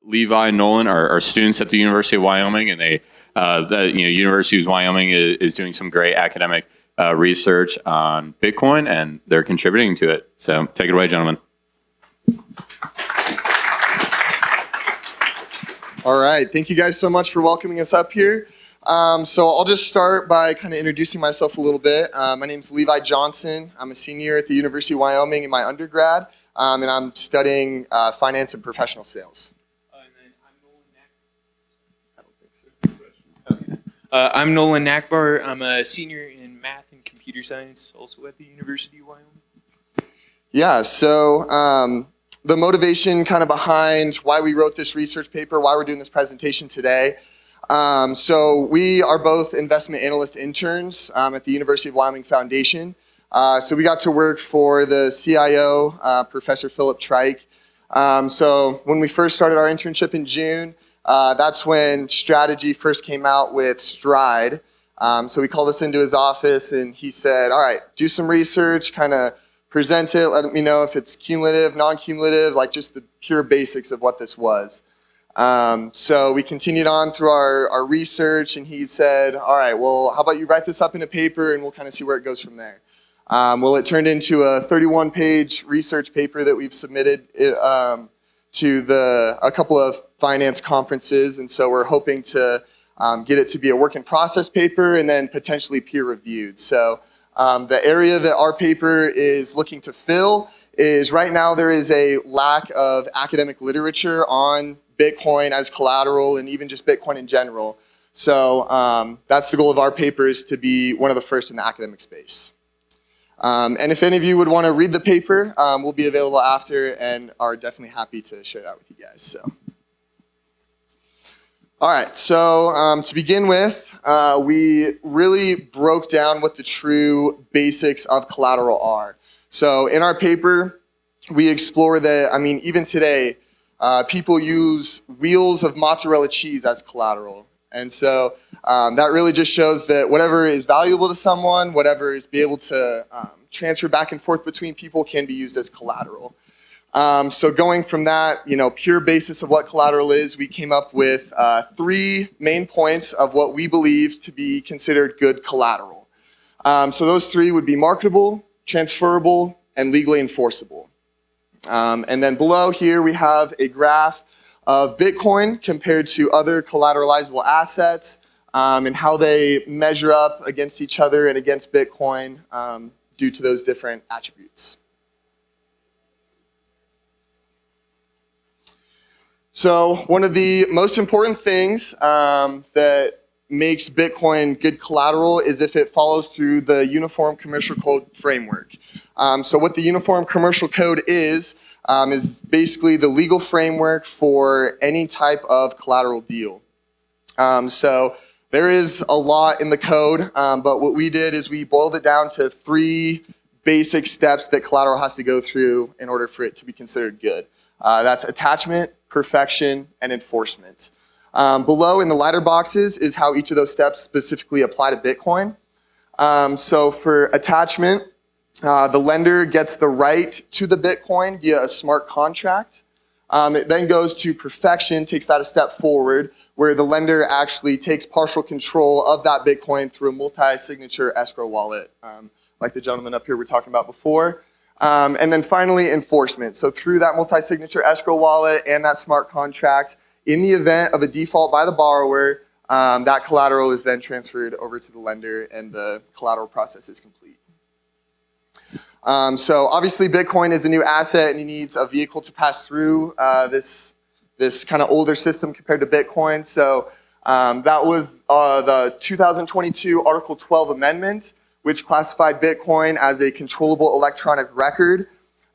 Levi and Nolan are students at the University of Wyoming, and the University of Wyoming is doing some great academic research on Bitcoin, and they're contributing to it. So take it away, gentlemen. All right, thank you guys so much for welcoming us up here. So I'll just start by kind of introducing myself a little bit. My name's Levi Johnson. I'm a senior at the University of Wyoming in my undergrad, and I'm studying finance and professional sales. I'm Nolan Nachbar. I'm a senior in math and computer science, also at the University of Wyoming. Yeah, so the motivation kind of behind why we wrote this research paper, why we're doing this presentation today. So we are both investment analyst interns at the University of Wyoming Foundation. So we got to work for the CIO, Professor Philip Trike. So when we first started our internship in June, that's when Strategy first came out with Stride. So we called us into his office and he said, all right, do some research, kind of present it, let me know if it's cumulative, non-cumulative, like just the pure basics of what this was. So we continued on through our research and he said, all right, well, how about you write this up in a paper and we'll kind of see where it goes from there. Well, it turned into a 31-page research paper that we've submitted to a couple of finance conferences, and so we're hoping to get it to be a work in process paper and then potentially peer reviewed. So the area that our paper is looking to fill is right now there is a lack of academic literature on Bitcoin as collateral and even just Bitcoin in general. So that's the goal of our paper, is to be one of the first in the academic space. And if any of you would want to read the paper, we'll be available after and are definitely happy to share that with you guys. So, all right, so to begin with, we really broke down what the true basics of collateral are. So in our paper, we explore that, I mean, even today, people use wheels of mozzarella cheese as collateral. And so that really just shows that whatever is valuable to someone, whatever is be able to transfer back and forth between people can be used as collateral. So going from that, pure basis of what collateral is, we came up with 3 main points of what we believe to be considered good collateral. So those 3 would be marketable, transferable, and legally enforceable. And then below here we have a graph of Bitcoin compared to other collateralizable assets and how they measure up against each other and against Bitcoin due to those different attributes. So one of the most important things that makes Bitcoin good collateral is if it follows through the Uniform Commercial Code framework. So what the Uniform Commercial Code is basically the legal framework for any type of collateral deal. So there is a lot in the code, but what we did is we boiled it down to 3 basic steps that collateral has to go through in order for it to be considered good. That's attachment, perfection, and enforcement. Below in the lighter boxes is how each of those steps specifically apply to Bitcoin. So for attachment, the lender gets the right to the Bitcoin via a smart contract. It then goes to perfection, takes that a step forward, where the lender actually takes partial control of that Bitcoin through a multi-signature escrow wallet, like the gentleman up here were talking about before. And then finally, enforcement. So through that multi-signature escrow wallet and that smart contract, in the event of a default by the borrower, that collateral is then transferred over to the lender and the collateral process is complete. So obviously Bitcoin is a new asset and it needs a vehicle to pass through this kind of older system compared to Bitcoin. So that was the 2022 Article 12 amendment, which classified Bitcoin as a controllable electronic record.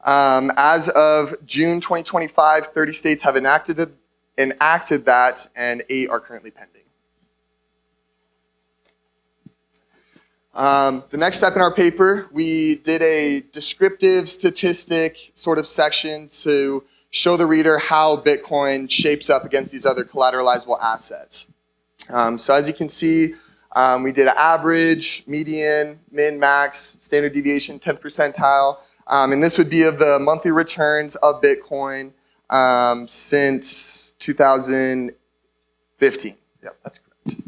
As of June 2025, 30 states have enacted that and 8 are currently pending. The next step in our paper, we did a descriptive statistic sort of section to show the reader how Bitcoin shapes up against these other collateralizable assets. So as you can see, we did an average, median, min, max, standard deviation, 10th percentile. And this would be of the monthly returns of Bitcoin since 2015. Yep, that's correct.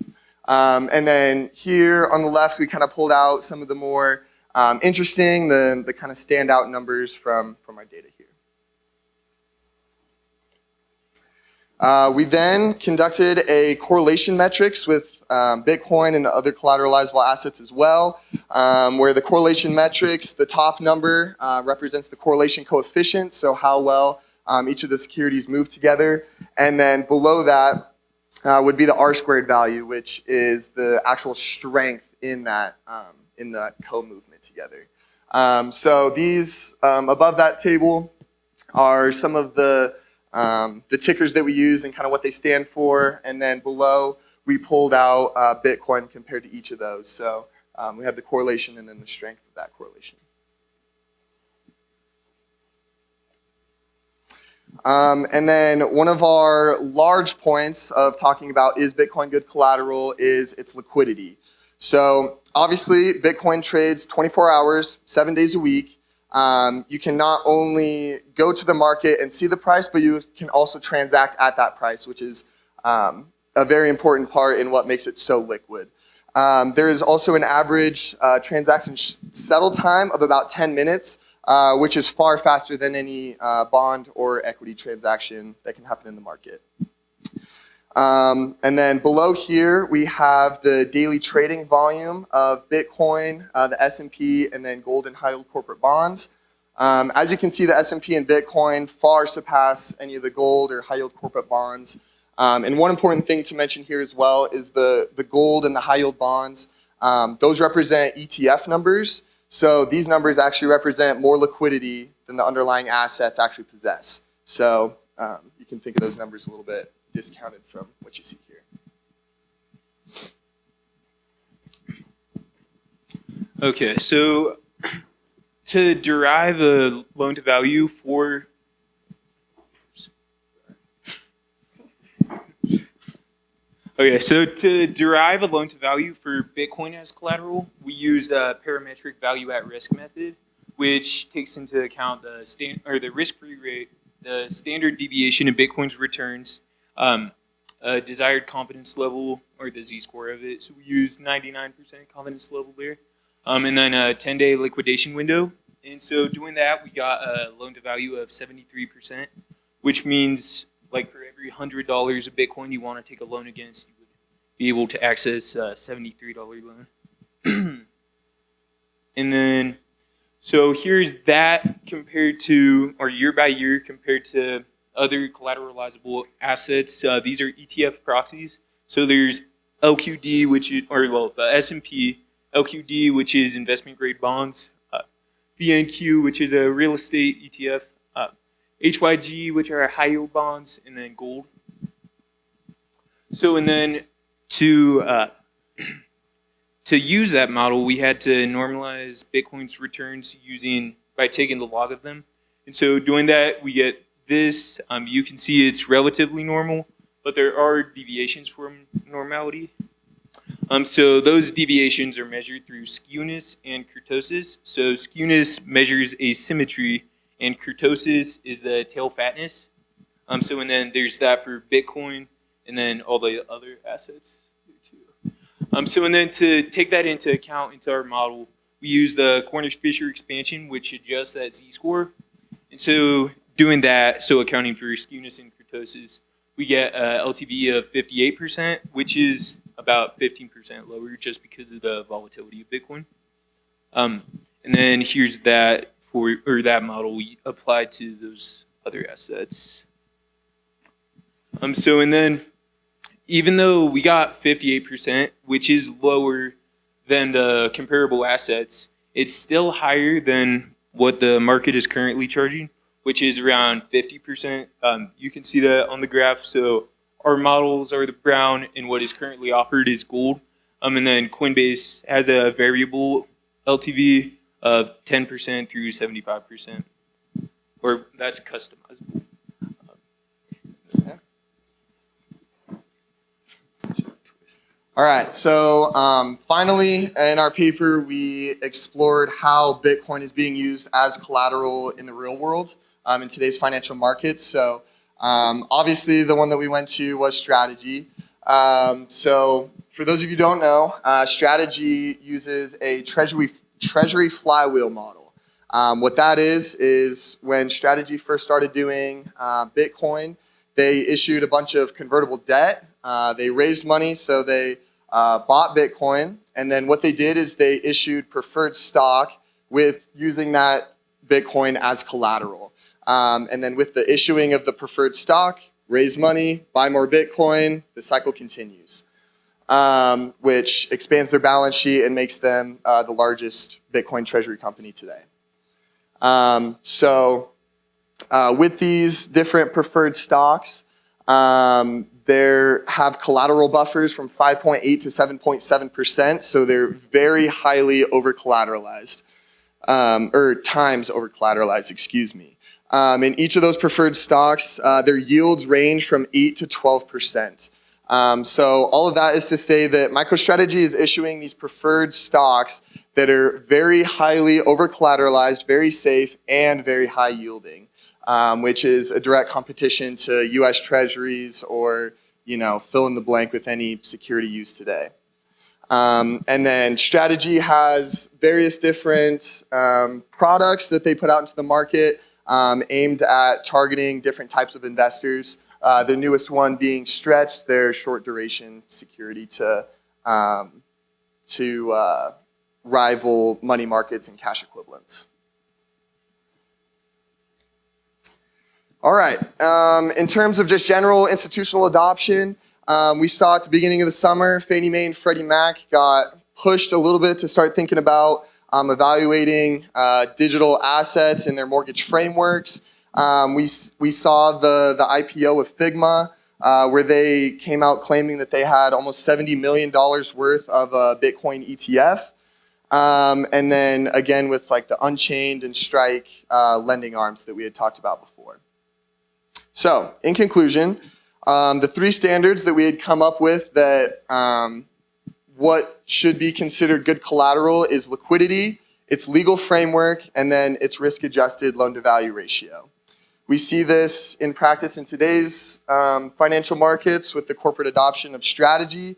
And then here on the left, we kind of pulled out some of the more interesting, the kind of standout numbers from our data here. We then conducted a correlation metrics with Bitcoin and other collateralizable assets as well, where the correlation metrics, the top number represents the correlation coefficient, so how well each of the securities move together. And then below that would be the R-squared value, which is the actual strength in that co-movement together. So these, above that table, are some of the tickers that we use and kind of what they stand for. And then below, we pulled out Bitcoin compared to each of those. So we have the correlation and then the strength of that correlation. And then one of our large points of talking about is Bitcoin good collateral is its liquidity. So obviously, Bitcoin trades 24 hours, 7 days a week. You can not only go to the market and see the price, but you can also transact at that price, which is a very important part in what makes it so liquid. There is also an average transaction settle time of about 10 minutes, which is far faster than any bond or equity transaction that can happen in the market. And then below here, we have the daily trading volume of Bitcoin, the S&P, and then gold and high-yield corporate bonds. As you can see, the S&P and Bitcoin far surpass any of the gold or high-yield corporate bonds. And one important thing to mention here as well is the gold and the high-yield bonds. Those represent ETF numbers. So these numbers actually represent more liquidity than the underlying assets actually possess. So you can think of those numbers a little bit discounted from what you see here. Okay, so to derive a loan to value for Bitcoin as collateral, we used a parametric value at risk method, which takes into account the risk-free rate, the standard deviation of Bitcoin's returns, a desired confidence level, or the z-score of it. So we used 99% confidence level there, and then a 10-day liquidation window. And so doing that, we got a loan to value of 73%, which means like for every $100 of Bitcoin you want to take a loan against, you would be able to access a $73 loan. And then, so here's that compared to, or year by year compared to other collateralizable assets. These are ETF proxies. So there's LQD, the S&P, LQD, which is investment grade bonds, VNQ, which is a real estate ETF, HYG, which are high yield bonds, and then gold. So, and then to use that model, we had to normalize Bitcoin's returns by taking the log of them. And so doing that, we get this. You can see it's relatively normal, but there are deviations from normality. So those deviations are measured through skewness and kurtosis. So skewness measures asymmetry, and kurtosis is the tail fatness. So and then there's that for Bitcoin, and then all the other assets there too. So and then to take that into account into our model, we use the Cornish-Fisher expansion, which adjusts that z-score. And so doing that, so accounting for skewness and kurtosis, we get a LTV of 58%, which is about 15% lower just because of the volatility of Bitcoin. And then here's that that model we applied to those other assets. So and then even though we got 58%, which is lower than the comparable assets, it's still higher than what the market is currently charging, which is around 50%. You can see that on the graph. So our models are the brown, and what is currently offered is gold. And then Coinbase has a variable LTV of 10% through 75%, or that's customizable. All right, so finally in our paper, we explored how Bitcoin is being used as collateral in the real world in today's financial markets. So Obviously, the one that we went to was strategy. So for those of you who don't know, strategy uses a treasury flywheel model. What that is when strategy first started doing Bitcoin, they issued a bunch of convertible debt. They raised money, so they bought Bitcoin. And then what they did is they issued preferred stock with using that Bitcoin as collateral. And then with the issuing of the preferred stock, raise money, buy more Bitcoin, the cycle continues, which expands their balance sheet and makes them the largest Bitcoin treasury company today. With these different preferred stocks, they have collateral buffers from 5.8 to 7.7%, so they're very highly over-collateralized, or times over-collateralized, excuse me. In each of those preferred stocks, their yields range from 8 to 12%. So all of that is to say that MicroStrategy is issuing these preferred stocks that are very highly over-collateralized, very safe, and very high yielding, which is a direct competition to U.S. Treasuries or, fill in the blank with any security used today. And then strategy has various different products that they put out into the market aimed at targeting different types of investors. The newest one being Stretch, their short duration security to rival money markets and cash equivalents. All right, in terms of just general institutional adoption, we saw at the beginning of the summer, Fannie Mae and Freddie Mac got pushed a little bit to start thinking about evaluating digital assets in their mortgage frameworks. We saw the IPO of Figma, where they came out claiming that they had almost $70 million worth of a Bitcoin ETF. And then again with like the Unchained and Strike lending arms that we had talked about before. So in conclusion, the three standards that we had come up with that what should be considered good collateral is liquidity, its legal framework, and then its risk-adjusted loan-to-value ratio. We see this in practice in today's financial markets with the corporate adoption of strategy,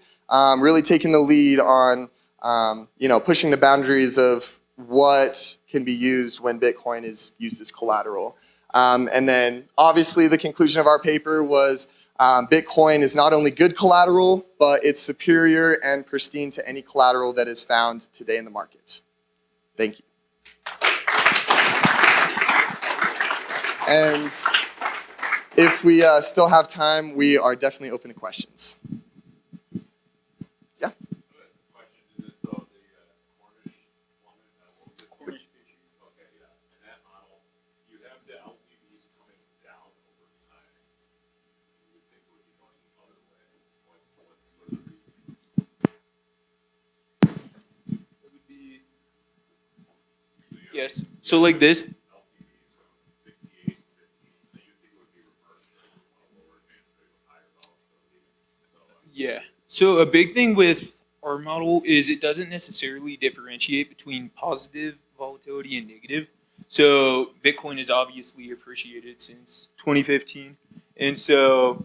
really taking the lead on pushing the boundaries of what can be used when Bitcoin is used as collateral. And then obviously the conclusion of our paper was Bitcoin is not only good collateral, but it's superior and pristine to any collateral that is found today in the markets. Thank you. And if we still have time, we are definitely open to questions. Yeah? Yes. So like this. Yeah. So a big thing with our model is it doesn't necessarily differentiate between positive volatility and negative. So Bitcoin has obviously appreciated since 2015. And so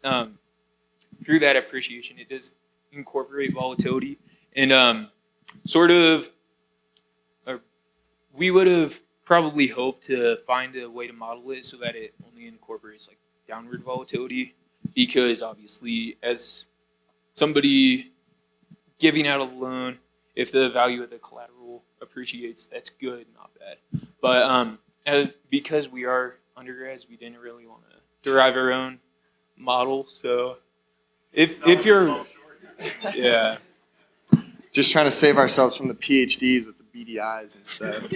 through that appreciation, it does incorporate volatility. And we would have probably hoped to find a way to model it so that it only incorporates like downward volatility, because obviously as somebody giving out a loan, if the value of the collateral appreciates, that's good, not bad. But because we are undergrads, we didn't really want to derive our own model. So if you're, yeah. Just trying to save ourselves from the PhDs with the BDIs and stuff.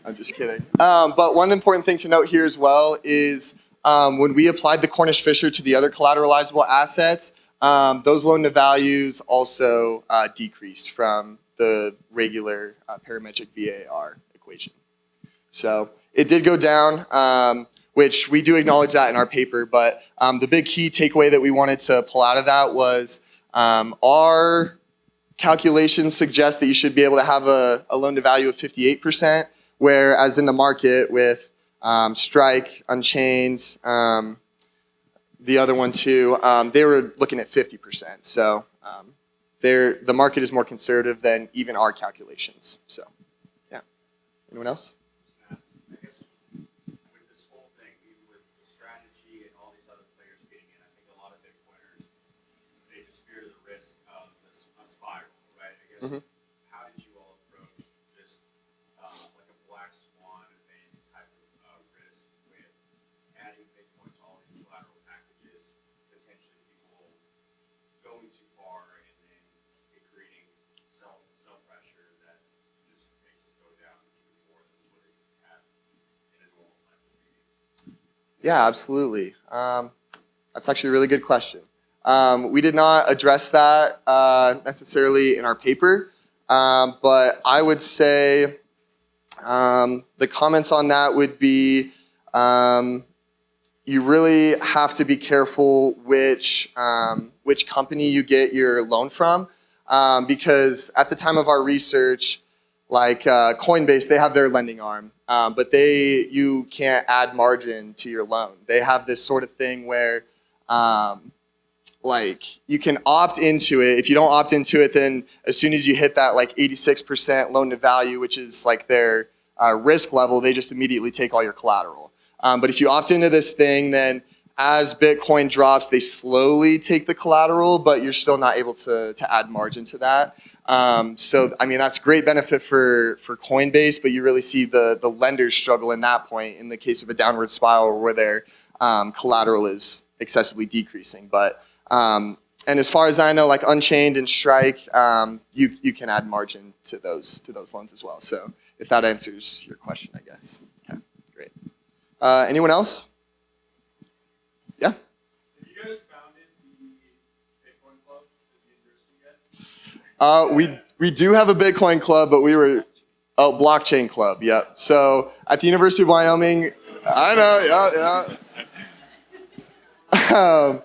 I'm just kidding. But one important thing to note here as well is when we applied the Cornish-Fisher to the other collateralizable assets, those loan to values also decreased from the regular parametric VaR equation. So it did go down, which we do acknowledge that in our paper, but the big key takeaway that we wanted to pull out of that was our calculations suggest that you should be able to have a loan to value of 58%, whereas in the market with Strike, Unchained, the other one too, they were looking at 50%. So the market is more conservative than even our calculations. So, yeah. Anyone else? I guess with this whole thing, with the strategy and all these other players getting in, I think a lot of Bitcoiners, they just fear the risk of a spiral, right? I guess, how did you all approach just like a black swan event type of risk with adding Bitcoin to all these collateral packages, potentially people going too far and then it creating sell pressure that just makes us go down even more than what it had in a normal cycle meeting? Yeah, absolutely. That's actually a really good question. We did not address that necessarily in our paper, but I would say the comments on that would be you really have to be careful which company you get your loan from, because at the time of our research, like Coinbase, they have their lending arm, but you can't add margin to your loan. They have this sort of thing where like you can opt into it. If you don't opt into it, then as soon as you hit that like 86% loan to value, which is like their risk level, they just immediately take all your collateral. But if you opt into this thing, then as Bitcoin drops, they slowly take the collateral, but you're still not able to add margin to that. So, I mean, that's great benefit for Coinbase, but you really see the lenders struggle in that point in the case of a downward spiral where their collateral is excessively decreasing. But and as far as I know, like Unchained and Strike, you can add margin to those loans as well. So if that answers your question, I guess. Okay, great. Anyone else? Yeah. Have you guys founded the Bitcoin Club at the university yet? We do have a Bitcoin club, but blockchain club. Yeah. So at the University of Wyoming, I know. Yeah.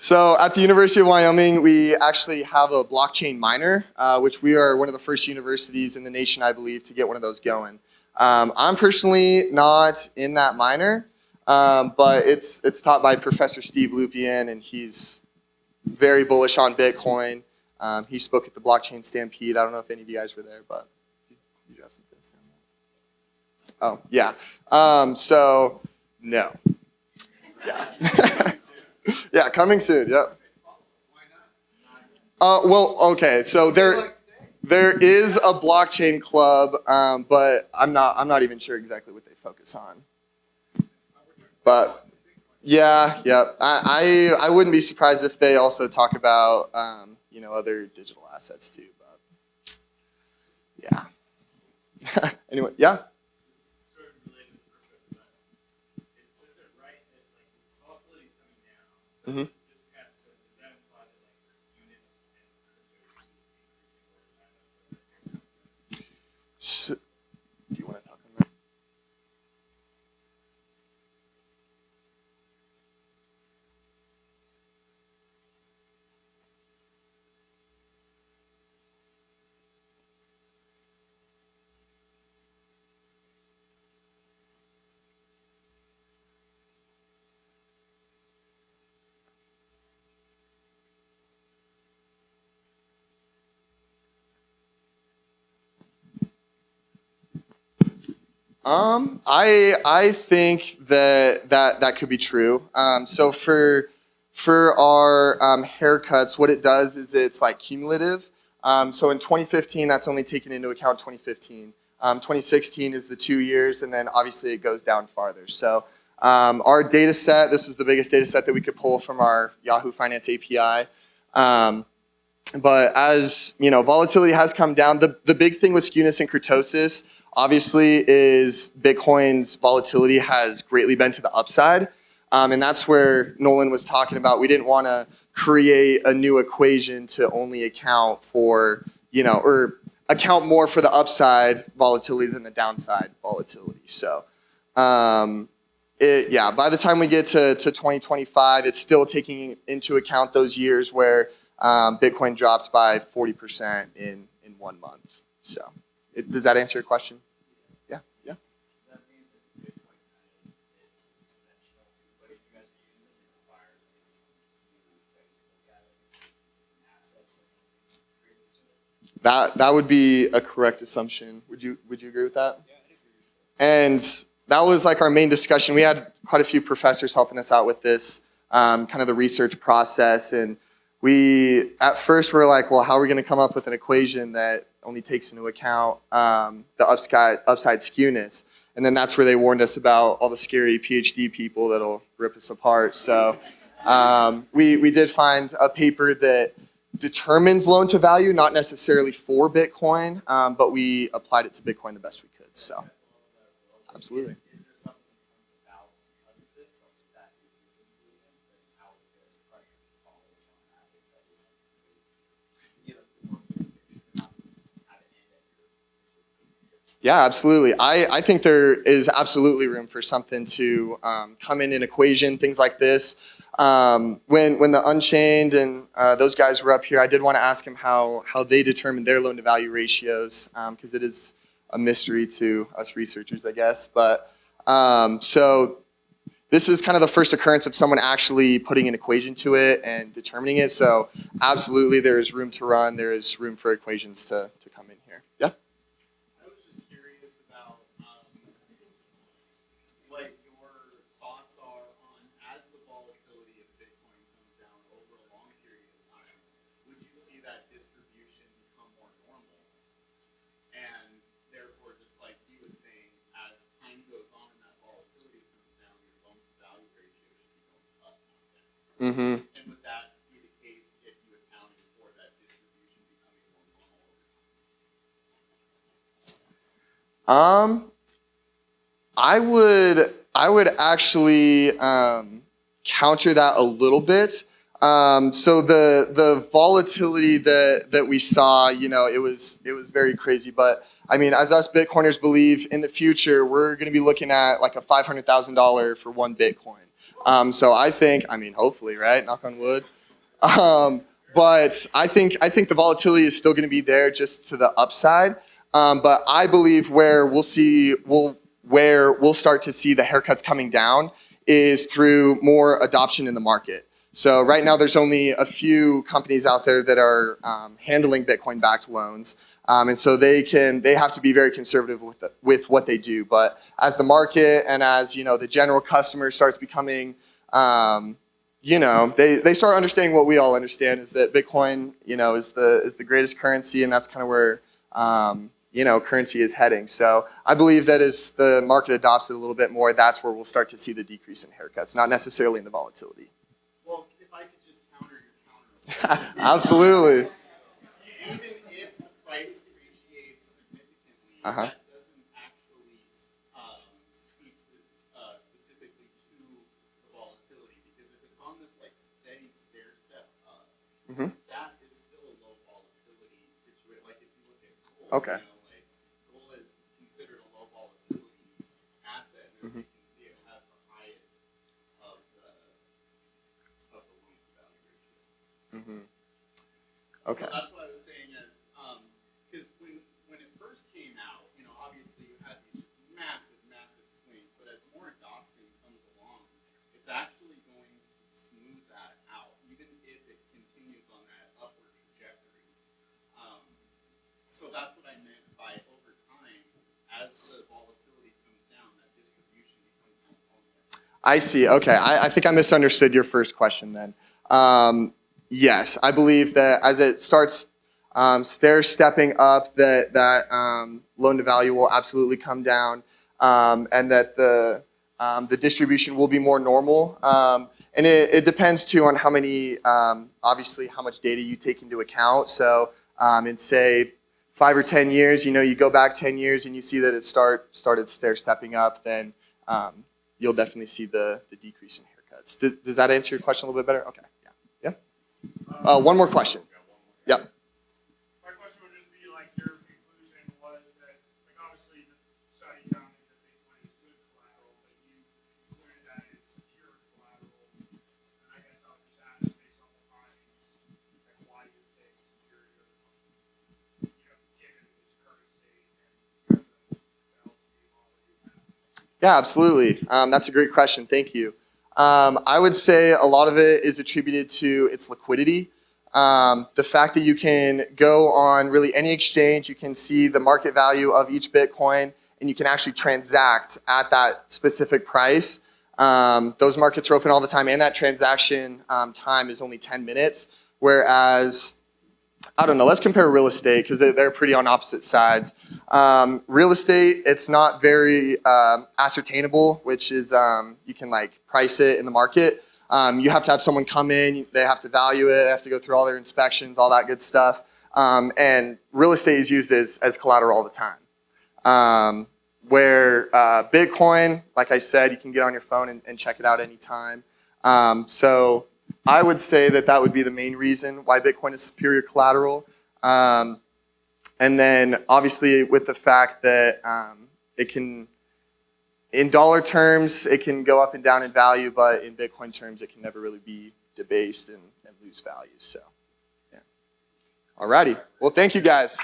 So at the University of Wyoming, we actually have a blockchain miner, which we are one of the first universities in the nation, I believe, to get one of those going. I'm personally not in that miner, but it's taught by Professor Steve Lupien, and he's very bullish on Bitcoin. He spoke at the Blockchain Stampede. I don't know if any of you guys were there, but did you have something to say on that? Oh, yeah. So, no. Yeah. Yeah, coming soon, yep. Well, okay, so there is a blockchain club, but I'm not even sure exactly what they focus on. But yeah. I wouldn't be surprised if they also talk about other digital assets too. But yeah. Anyway, yeah. Sort of related to the first question, but is it right that like volatility is coming down? Mm-hmm. Does that imply that like units and crypto is increasing over time? So, do you want to talk on that? I think that could be true. So for our haircuts, what it does is it's like cumulative. So in 2015, that's only taken into account 2015. 2016 is the 2 years, and then obviously it goes down farther. So our data set, this was the biggest data set that we could pull from our Yahoo Finance API. But as volatility has come down, the big thing with skewness and kurtosis, obviously, is Bitcoin's volatility has greatly been to the upside. And that's where Nolan was talking about. We didn't want to create a new equation to only account for, or account more for the upside volatility than the downside volatility. So, by the time we get to 2025, it's still taking into account those years where Bitcoin dropped by 40% in 1 month. So, does that answer your question? Yeah. Does that mean that Bitcoin is conventional, but if you guys use it, it requires That would be a correct assumption. Would you agree with that? Yeah, I agree. And that was like our main discussion. We had quite a few professors helping us out with this, kind of the research process. And we, at first, were like, well, how are we going to come up with an equation that only takes into account the upside skewness? And then that's where they warned us about all the scary PhD people that'll rip us apart. So we did find a paper that determines loan to value, not necessarily for Bitcoin, but we applied it to Bitcoin the best we could. So, absolutely. Yeah, absolutely. I think there is absolutely room for something to come in an equation, things like this. When the Unchained and those guys were up here, I did want to ask them how they determined their loan to value ratios, because it is a mystery to us researchers, I guess. But so this is kind of the first occurrence of someone actually putting an equation to it and determining it. So absolutely, there is room to run. There is room for equations to come in here. Yeah. Mm-hmm. And would that be the case if you accounted for that distribution becoming more normal over time? I would actually counter that a little bit. So the volatility that we saw, it was very crazy. But I mean, as us Bitcoiners believe, in the future we're going to be looking at like a $500,000 for one Bitcoin. So I think, hopefully, right? Knock on wood. But I think the volatility is still going to be there, just to the upside. But I believe where we'll start to see the haircuts coming down is through more adoption in the market. So right now there's only a few companies out there that are handling Bitcoin-backed loans. And so they have to be very conservative with what they do. But as the market and as the general customer starts becoming, they start understanding what we all understand, is that Bitcoin, is the greatest currency, and that's kind of where currency is heading. So I believe that as the market adopts it a little bit more, that's where we'll start to see the decrease in haircuts, not necessarily in the volatility. Well, if I could just counter your counter. Absolutely. Even if the price appreciates significantly, Uh-huh. that doesn't actually speak specifically to the volatility, because if it's on this steady stair step up, Mm-hmm. that is still a low volatility situation. Like if you look at gold, Okay. gold is considered a low volatility asset, and as you can see, it has the highest of the loan to value ratio. Mm-hmm. Okay. So that's what I was saying is, because when it first came out, obviously you had these just massive swings, but as more adoption comes along, it's actually going to smooth that out, even if it continues on that upward trajectory. So that's what I meant by over time, as the volatility comes down, that distribution becomes more normal. I see. Okay. I think I misunderstood your first question then. Yes, I believe that as it starts stair-stepping up, that loan to value will absolutely come down, and that the distribution will be more normal. And it depends too on how many, obviously, how much data you take into account. So in say 5 or 10 years, you go back 10 years and you see that it started stair-stepping up, then you'll definitely see the decrease in haircuts. Does that answer your question a little bit better? Okay. Yeah. One more question. Yep. My question would just be your conclusion was that obviously the study found that Bitcoin is good collateral, but you concluded that it's secure collateral. And I guess I'll just ask, based on the findings, why you would say it's secure, given its current state and the LTV model you have. Yeah, absolutely. That's a great question. Thank you. I would say a lot of it is attributed to its liquidity. The fact that you can go on really any exchange, you can see the market value of each Bitcoin, and you can actually transact at that specific price. Those markets are open all the time, and that transaction time is only 10 minutes, whereas, I don't know, let's compare real estate because they're pretty on opposite sides. Real estate, it's not very ascertainable, which is you can like price it in the market. You have to have someone come in, they have to value it, they have to go through all their inspections, all that good stuff. And real estate is used as collateral all the time. Where Bitcoin, like I said, you can get on your phone and check it out anytime. So I would say that would be the main reason why Bitcoin is superior collateral. And then obviously with the fact that it can, in dollar terms, it can go up and down in value, but in Bitcoin terms, it can never really be debased and lose value. So, yeah. Alrighty. Well, thank you guys.